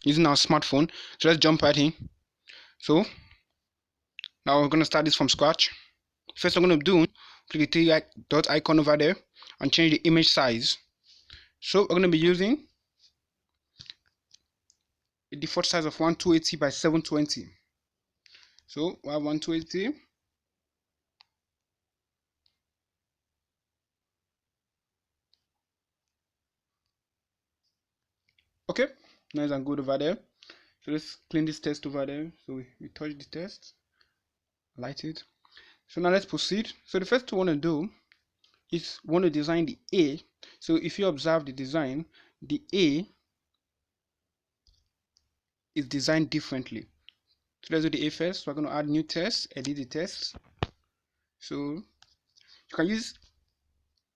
using our smartphone. So let's jump right in. So now we're going to start this from scratch. First, I'm going to do, click the three dot icon over there and change the image size. So we're going to be using the default size of 1280 by 720. So we have 1280. Okay, nice and good over there. So let's clean this text over there. So we touch the text, light it. So now let's proceed. So the first thing we want to do is we want to design the A. So if you observe the design, the A is designed differently. So let's do the A first. So we're going to add new text, edit the text. So you can use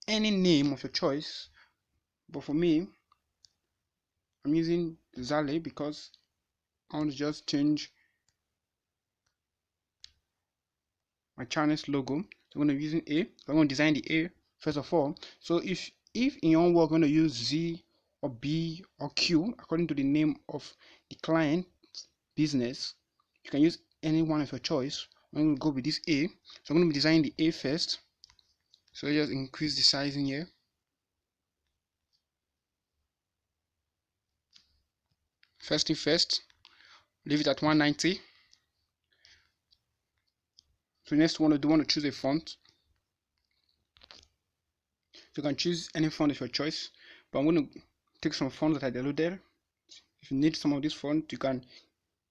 any name of your choice, but for me, I'm using Zale because I want to just change my channel's logo. So I'm going to be using A. I'm going to design the A first of all. So if in your own work, I'm going to use Z or B or Q according to the name of the client business, you can use any one of your choice. I'm going to go with this A. So I'm going to be designing the A first. So just increase the size in here. First thing first, leave it at 190. So next one, you want to choose a font. So you can choose any font of your choice, but I'm going to take some fonts that I downloaded. If you need some of this font, you can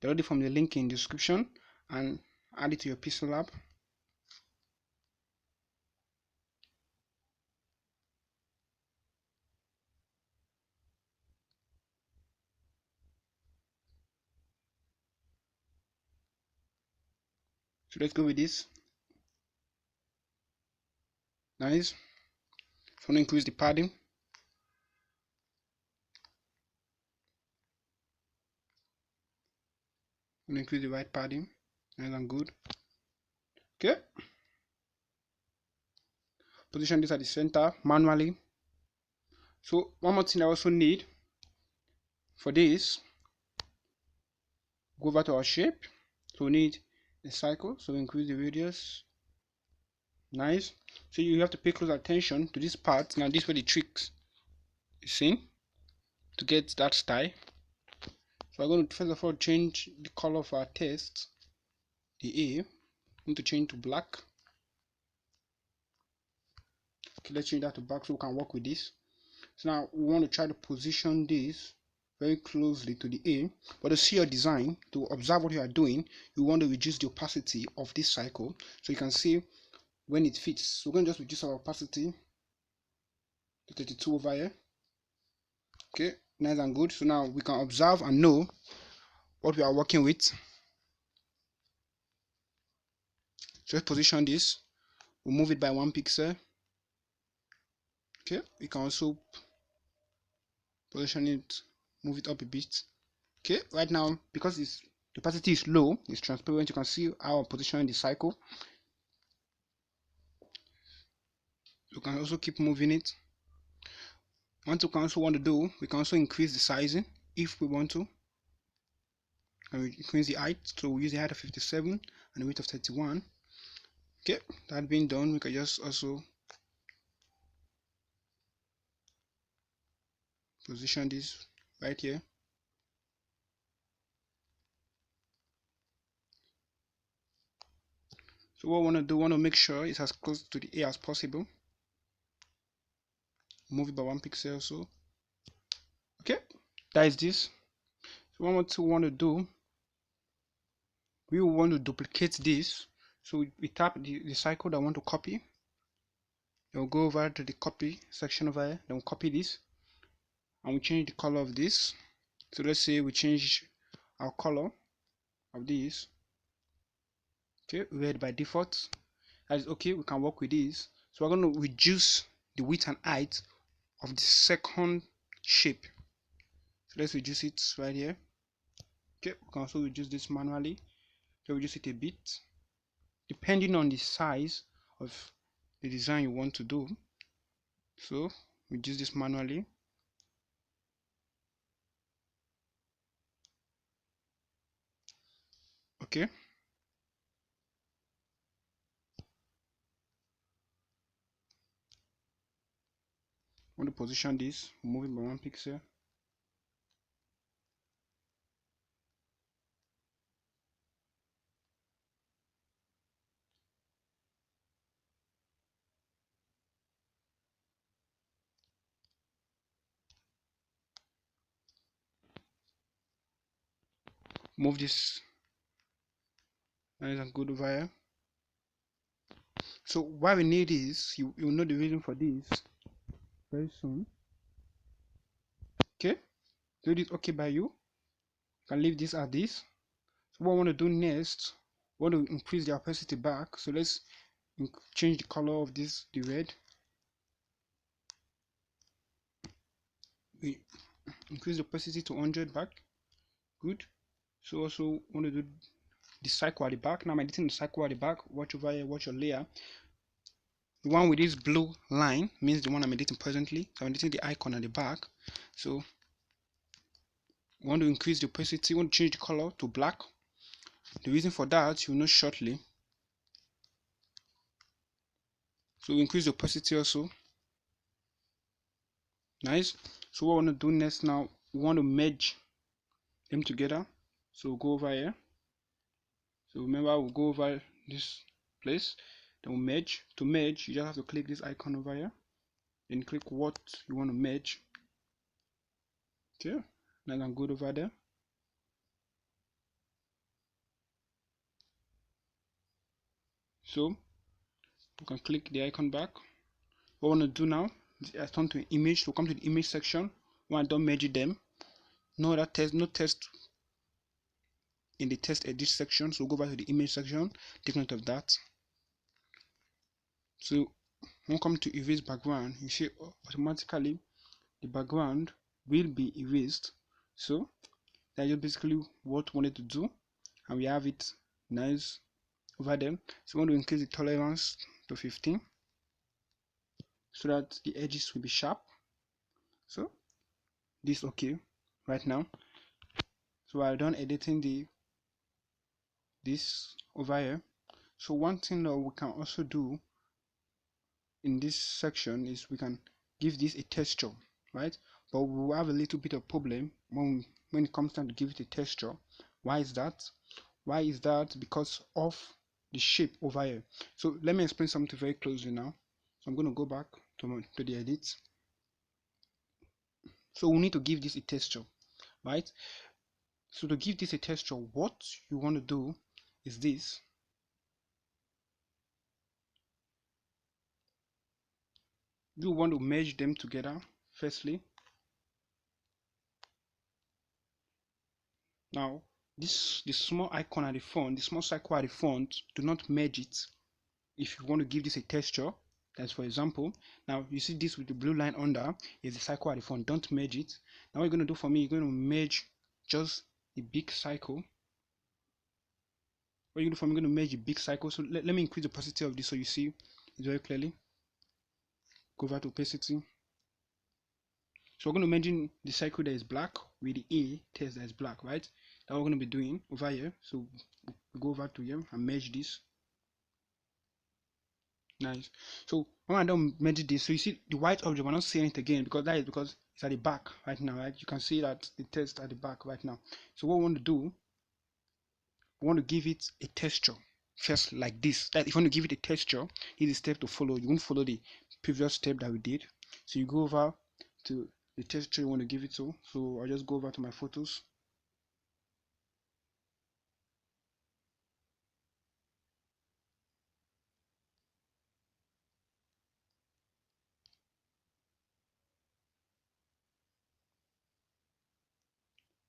download it from the link in the description and add it to your PixelLab. So let's go with this. Nice. So I'm going to increase the padding. I'm going to increase the white padding. Nice and good. Okay. Position this at the center manually. So one more thing I also need for this, go over to our shape. So we need a cycle, so we increase the radius. Nice. So you have to pay close attention to this part. Now this is where the tricks is seen to get that style. So I'm going to first of all change the color of our text, the A. I'm going to change to black. Okay, let's change that to black so we can work with this. So now we want to try to position this very closely to the A, but to see your design, to observe what you are doing, you want to reduce the opacity of this cycle so you can see when it fits. So we're going to just reduce our opacity to 32 over here. Okay, nice and good. So now we can observe and know what we are working with. So let's position this. We'll move it by 1 pixel. Okay, we can also position it, move it up a bit. Okay, right now because the opacity is low, it's transparent, you can see how I'm positioning the cycle. You can also keep moving it. What we can also want to do, we can also increase the sizing if we want to. And we increase the height, so we use the height of 57 and the width of 31. Okay, that being done, we can just also position this right here. So what we want to do, we want to make sure it's as close to the A as possible. Move it by 1 pixel or so. Okay, that is this. So what we want to do, we will want to duplicate this. So we tap the cycle that I want to copy. Then we'll go over to the copy section over here. Then we'll copy this and we change the color of this. So let's say we change our color of this. Okay, red by default. That is okay, we can work with this. So we're going to reduce the width and height of the second shape. So let's reduce it right here. Okay, we can also reduce this manually. So reduce it a bit depending on the size of the design you want to do. So reduce this manually. Okay. Want to position this, move it by 1 pixel. Move this nice and good over here. So why we need is, you'll know the reason for this very soon. Okay, do this okay by you. Can leave this as this. So what I want to do next, I want to increase the opacity back. So let's change the color of this, the red. We increase the opacity to 100 back. Good. So also want to do the cycle at the back. Now I'm editing the cycle at the back. Watch over here, watch your layer. The one with this blue line means the one I'm editing presently. So I'm editing the icon at the back. So we want to increase the opacity, we want to change the color to black. The reason for that you'll know shortly. So we increase the opacity also. Nice. So what I want to do next now, we want to merge them together. So we'll go over here. So remember, we'll go over this place, then we'll merge. To merge, you just have to click this icon over here, then click what you want to merge. Okay, now I'm good over there. So we can click the icon back. What I want to do now is I turn to image. So come to the image section. When I don't merge them, no test in the test edit section. So go back to the image section, take note of that. So when we come to erase background, you see automatically the background will be erased. So that's just basically what we wanted to do, and we have it nice over there. So we want to increase the tolerance to 15 so that the edges will be sharp. So this okay right now. So I'm done editing this over here. So one thing that we can also do in this section is we can give this a texture, right? But we'll have a little bit of problem when it comes time to give it a texture. Why is that? Why is that? Because of the shape over here. So let me explain something very closely now. So I'm going to go back to the edit. So we need to give this a texture, right? So to give this a texture, what you want to do is this. You want to merge them together firstly. Now the small icon at the front, the small circle at the front, do not merge it. If you want to give this a texture, that's for example, now you see this with the blue line under is the circle at the front, don't merge it. Now what you're going to do for me, you're going to merge just the big circle. What you do for me, I'm going to merge the big circle. So let me increase the opacity of this so you see it very clearly. Go over to opacity. So we're going to merge the circle that is black with the A text that is black, right? That we're going to be doing over here. So we go over to here and merge this. Nice. So when I don't merge this, so you see the white object, we're not seeing it again because that is because it's at the back right now, right? You can see that the text at the back right now. So what we want to do, we want to give it a texture first, like this. That if you want to give it a texture, here's the step to follow. You won't follow the previous step that we did. So you go over to the texture you want to give it to. So I'll just go over to my photos.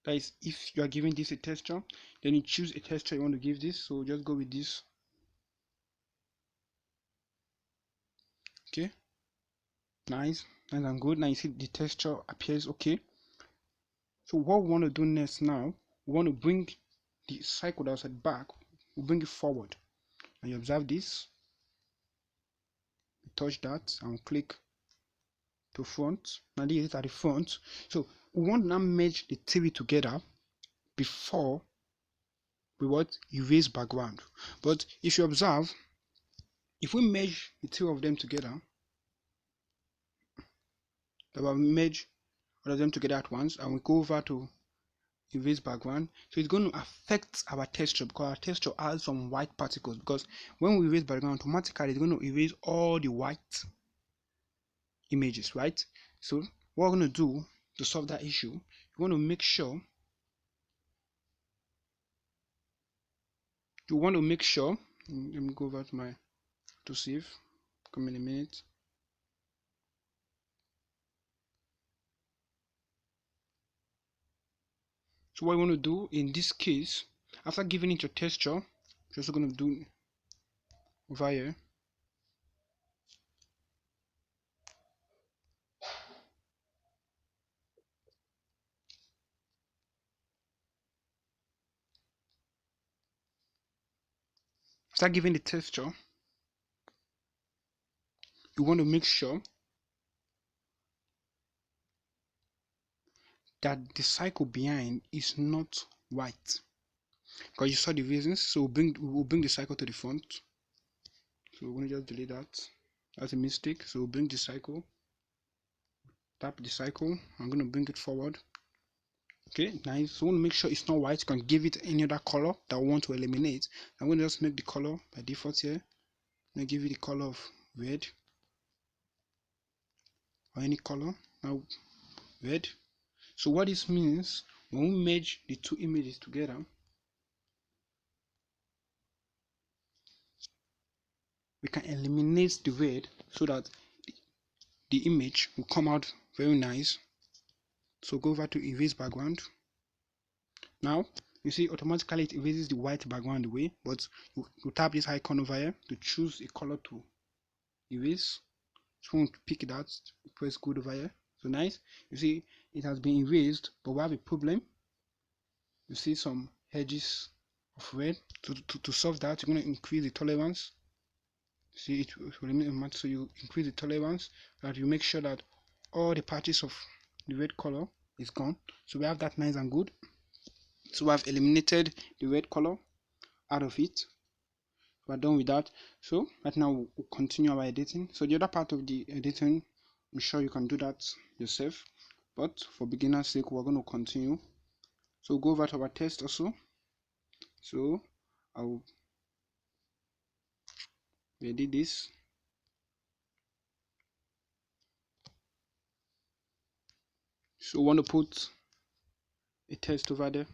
That is, if you are giving this a texture, then you choose a texture you want to give this. So just go with this. Okay, nice and good. Now you see the texture appears okay. So what we want to do next now, we want to bring the cycle that's at back, we bring it forward. And you observe this, you touch that and click to front. Now this is at the front. So we want to now merge the three together before we what? Erase background. But if you observe, if we merge the two of them together, that will merge all of them together at once, and we go over to erase background, so it's going to affect our texture because our texture has some white particles, because when we erase background, automatically it's going to erase all the white images, right? So what we're going to do to solve that issue, you want to make sure let me go over to my to save, come in a minute. So what you want to do in this case, after giving it your texture, you're also going to do over here, after giving the texture, you want to make sure that the cycle behind is not white, because you saw the reasons. So we'll bring the cycle to the front. So we're going to just delete that. That's a mistake. So we'll bring the cycle, tap the cycle. I'm going to bring it forward. Okay, nice. So we want to make sure it's not white. You can give it any other color that we want to eliminate. I'm going to just make the color by default here. I'm going to give it the color of red, or any color. Now red. So what this means, when we merge the two images together, we can eliminate the red so that the image will come out very nice. So go over to erase background. Now you see automatically it erases the white background away, but you tap this icon over here to choose a color to erase. So we want to pick that, press good over here. So nice. You see it has been erased, but we have a problem. You see some edges of red. To solve that, you're going to increase the tolerance. See, it will remain matte, so you increase the tolerance, that you make sure that all the patches of the red color is gone. So we have that nice and good. So we have eliminated the red color out of it. We're done with that. So right now we'll continue our editing. So the other part of the editing, I'm sure you can do that yourself, but for beginner's sake we're going to continue. So go over to our test also. So I'll edit this. So we want to put a test over there.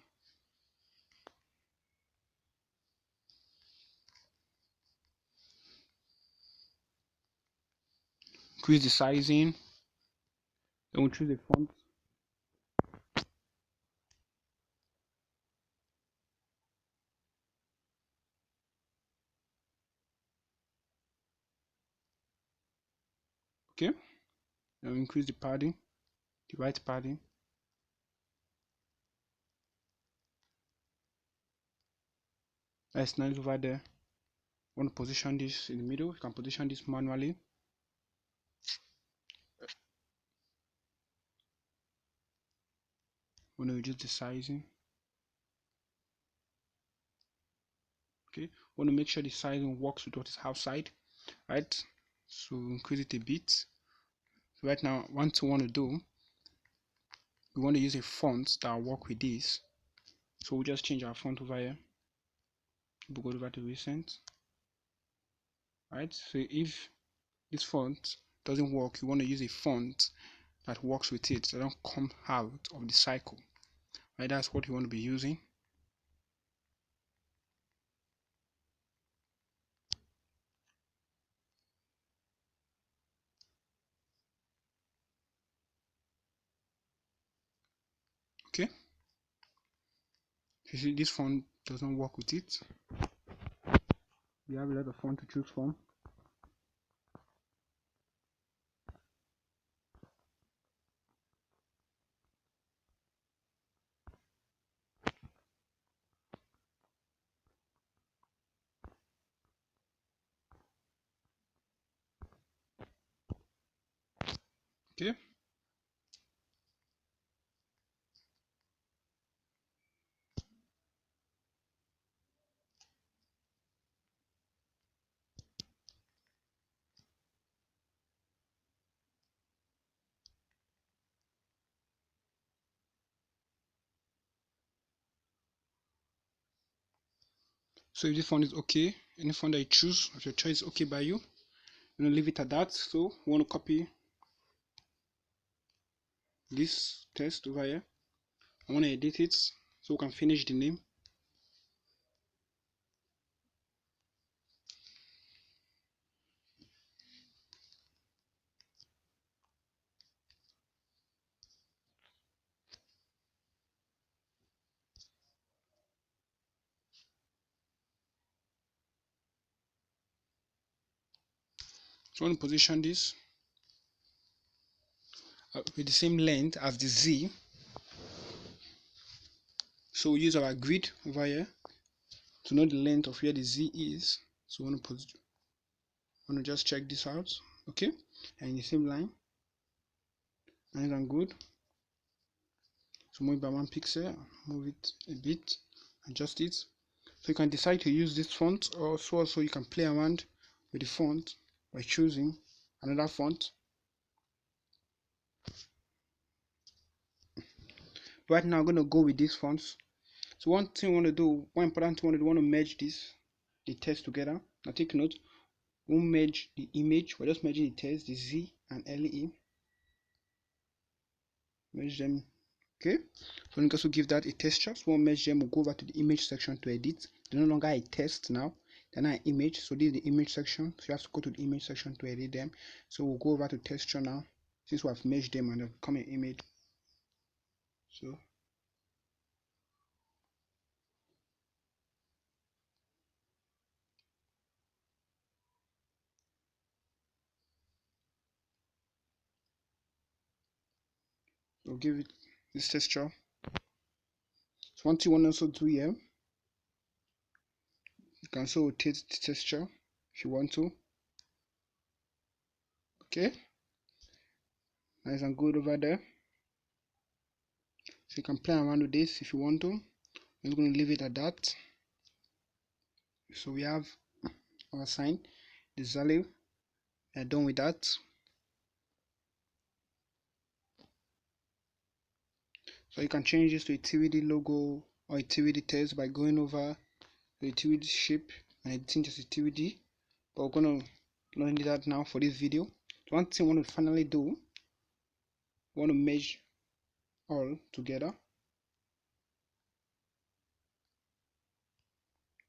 Increase the sizing. Then we'll choose the font. Okay. Then we'll increase the padding, the right padding. That's nice over there. Want to position this in the middle. You can position this manually. Want to reduce the sizing. Okay. Want to make sure the sizing works with what is outside, right? So increase it a bit. So right now, what we want to do, we want to use a font that will work with this. So we'll just change our font over here. We'll go over to recent. Right. So if this font doesn't work, you want to use a font that works with it, so don't come out of the cycle. Right. That's what you want to be using. Okay. You see, this font does not work with it. We have a lot of font to choose from. Okay. So if this font is okay, any font that you choose of your choice is okay by you, I'm gonna leave it at that. So we want to copy this text over here. I want to edit it so we can finish the name. So I want to position this with the same length as the Z. So we use our grid over here to know the length of where the Z is. So we want to just check this out, okay? And in the same line, nice and good. So move it by 1 pixel, move it a bit, adjust it. So you can decide to use this font, or so also you can play around with the font by choosing another font. Right now I'm going to go with these fonts. So one thing I want to do, one important thing I want to merge the text together. Now take note, we won't merge the image, we're just merging the text, the Z and LE. Merge them, okay? So we can also give that a texture. So we'll merge them, we'll go over to the image section to edit. They're no longer a text now, they're not an image. So this is the image section. So you have to go to the image section to edit them. So we'll go over to texture now, since we have merged them and they've become an image. So we'll give it this texture. So one thing you want to also do here, you can also rotate the texture if you want to. Okay, nice and good over there. So you can play around with this if you want to. I'm going to leave it at that. So we have our sign, the value. We are done with that. So you can change this to a TVD logo or a TVD text by going over the TVD shape and editing just a TVD. But we're going to not do that now for this video. So one thing I want to finally do, I want to merge all together.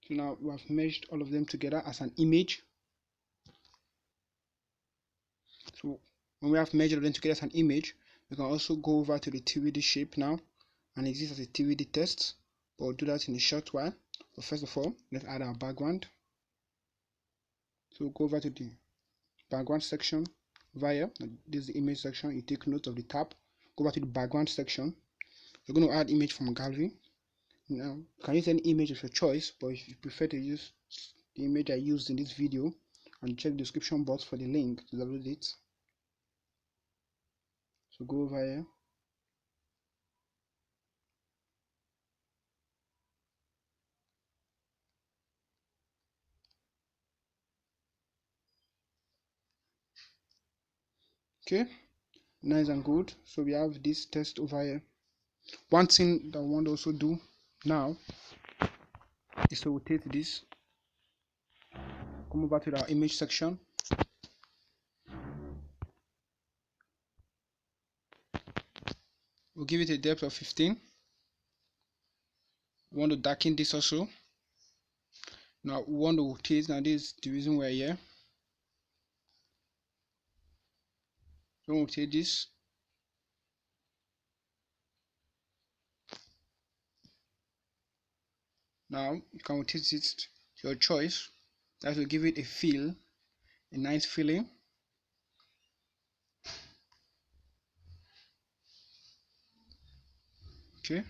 So now we have merged all of them together as an image. So when we have merged all of them together as an image, we can also go over to the TVD shape now and exist as a TVD text. But we'll do that in a short while. But first of all, let's add our background. So we'll go over to the background section via this is the image section. You take note of the tab, go back to the background section. You're going to add image from gallery. Now you can use any image of your choice, but if you prefer to use the image I used in this video, and check the description box for the link to download it. So go over here, okay, nice and good. So we have this text over here. One thing that I want to also do now is to rotate this, come over to our image section. We'll give it a depth of 15. We want to darken this also. Now we want to rotate. Now this is the reason we're here. So we'll rotate this. Now you can rotate it to your choice. That will give it a feel, a nice feeling. Okay.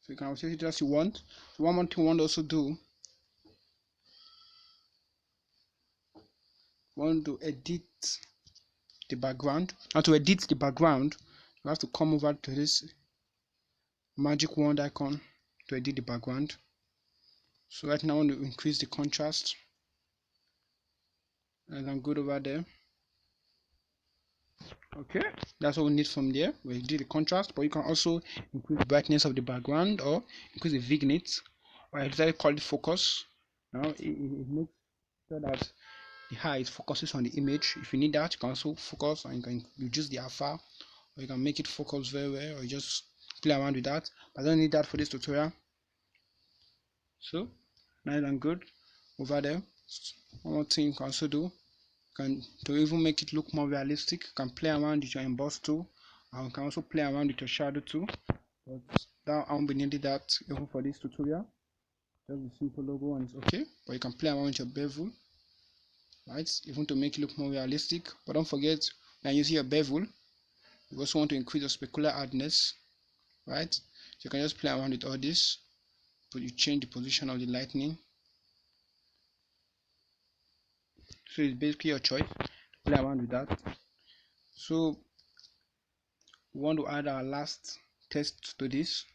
So you can rotate it as you want. So one more thing we want to also do, we want to edit the background. Now to edit the background, you have to come over to this magic wand icon to edit the background. So right now I want to increase the contrast, and I'm good over there. Okay, that's what we need from there. We did the contrast, but you can also increase the brightness of the background or increase the vignette. I decided to call it focus. Now it makes sure that the eye focuses on the image. If you need that, you can also focus and you can reduce the alpha, or you can make it focus very well, or you just play around with that. But I don't need that for this tutorial. So nice and good over there. One more thing you can also do, to even make it look more realistic, you can play around with your emboss tool, and you can also play around with your shadow tool. But that I won't be needing that even for this tutorial. Just the simple logo and it's okay. But you can play around with your bevel, right? Even to make it look more realistic. But don't forget, when using your bevel, you also want to increase your specular hardness, right? So you can just play around with all this, but you change the position of the lightning. So it's basically your choice. Play around with that. So we want to add our last text to this.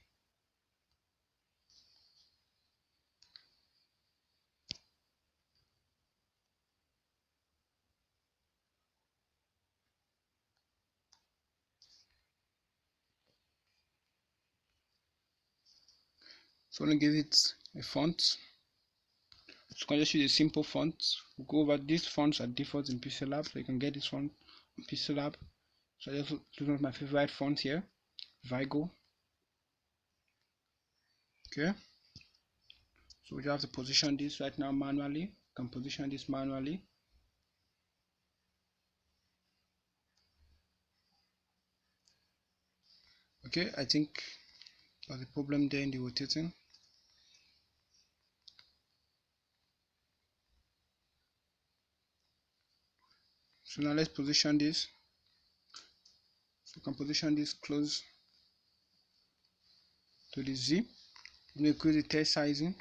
So I'm going to give it a font. So you can just use a simple font. We'll go over these fonts are default in PixelLab, so you can get this one on PixelLab. So I just choose one of my favorite fonts here, Vigo. Okay. So we have to position this right now manually. You can position this manually. Okay, I think there's a problem there in the rotating. So now let's position this. So you can position this close to the Z. I'm going to increase the text sizing.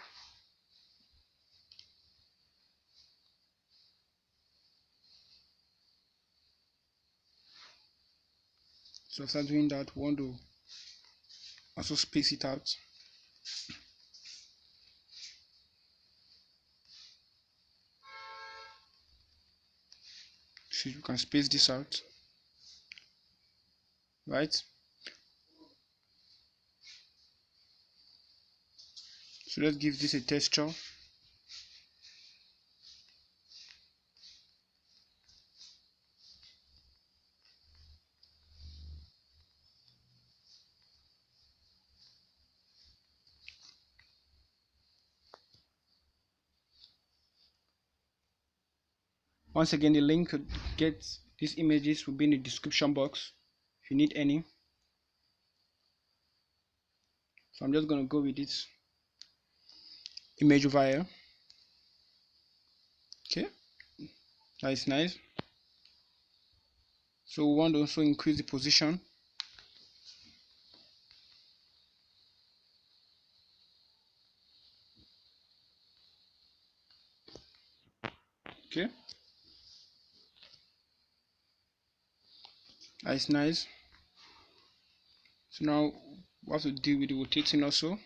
So after doing that, we want to also space it out. So you can space this out, right? So let's give this a texture. Once again, the link to get these images will be in the description box if you need any. So I'm just going to go with this image over here. Okay, that is nice. So we want to also increase the position. Okay, that is nice. So now we have to deal with the rotating also.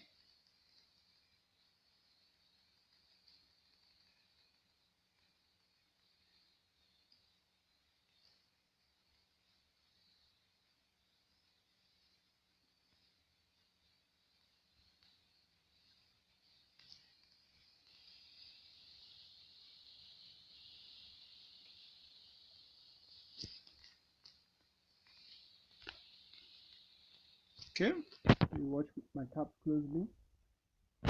Okay, you watch my tab closely.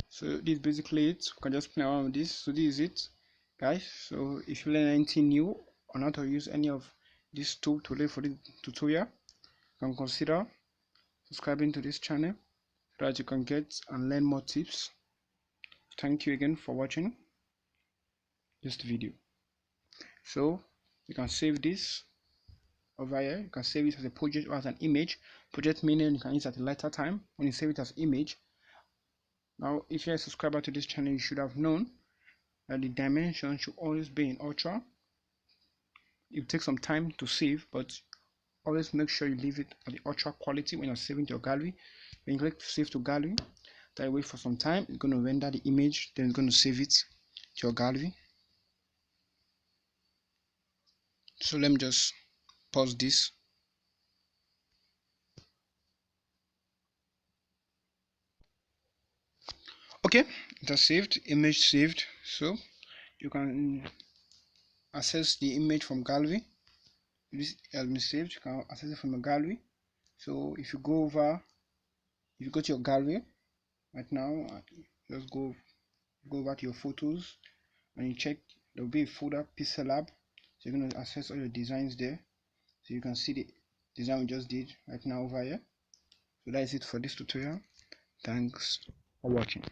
So this is basically it. You can just play around with this. So this is it, guys. So if you learn anything new on how to use any of this tool to learn for this tutorial, you can consider subscribing to this channel so that you can get and learn more tips. Thank you again for watching this video. So you can save this over here. You can save it as a project or as an image. Project meaning you can use at a later time when you save it as image. Now if you're a subscriber to this channel, you should have known that the dimension should always be in ultra. It takes some time to save, but always make sure you leave it at the ultra quality when you're saving to your gallery. When you click save to gallery, that wait for some time, it's going to render the image, then it's going to save it to your gallery. So let me just pause this. Okay, it has saved, image saved. So you can access the image from gallery. This has been saved, you can access it from a gallery. So if you go to your gallery right now, just go over to your photos and you check, there will be a folder PixelLab. So you're going to access all your designs there. So you can see the design we just did right now over here. So that is it for this tutorial. Thanks for watching.